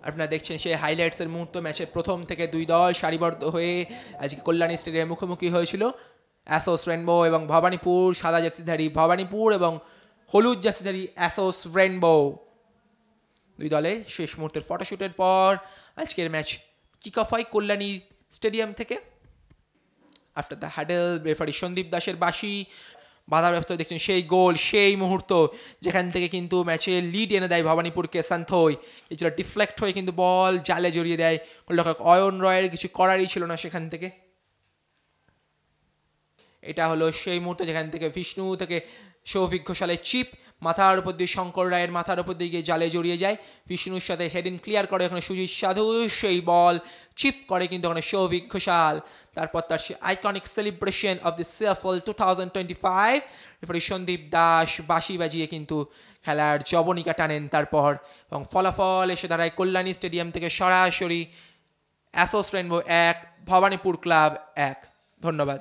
আপনারা দেখছেন সেই হাইলাইটসের মুহূর্ত। ম্যাচের প্রথম থেকে দুই দল সারিবদ্ধ হয়ে আজকে কল্যাণী স্টেডিয়ামে মুখোমুখি হয়েছিল। অ্যাসোস রেনবো এবং ভবানীপুর, সাদা জার্সিধারী ভবানীপুর এবং হলুদ জার্সিধারী অ্যাসোস রেনবো। দুই দলে শেষ মুহূর্তের ফটোশুটের পর আজকের ম্যাচ কিক অফ হয় কল্যাণী স্টেডিয়াম থেকে। আফটার দ্য হ্যাডেল রেফারি সন্দীপ দাসের বাঁশি বাধার ব্যস্ত দেখছেন সেই গোল, সেই মুহূর্ত যেখান থেকে কিন্তু ম্যাচে লিড এনে দেয় ভবানীপুরকে সান্থই। কিছুটা ডিফ্লেক্ট হয়ে কিন্তু বল জালে জড়িয়ে দেয় গোলরক্ষক অয়ন রয়ের, কিছু করারই ছিল না সেখান থেকে। এটা হলো সেই মুহূর্ত যেখান থেকে বিষ্ণু থেকে সৌভিক ঘোষালের চিপ মাথার উপর দিয়ে শঙ্কর রায়ের মাথার উপর দিয়ে গিয়ে জালে জড়িয়ে যায়। বিষ্ণুর সাথে হেডিং ক্লিয়ার করে ওখানে সুজিত সাধু, সেই বল চিপ করে কিন্তু ওখানে সৌভিক ঘোষাল। তারপর তার সে iconic celebration of the CFL 2025 referee Sandip Das বাঁশি বাজিয়ে কিন্তু খেলার জবনিকা টানেন তারপর, এবং ফলাফল এসে দাঁড়ায় কল্যাণী স্টেডিয়াম থেকে সরাসরি অ্যাসোস রেনবো 1 ভবানীপুর ক্লাব 1। ধন্যবাদ।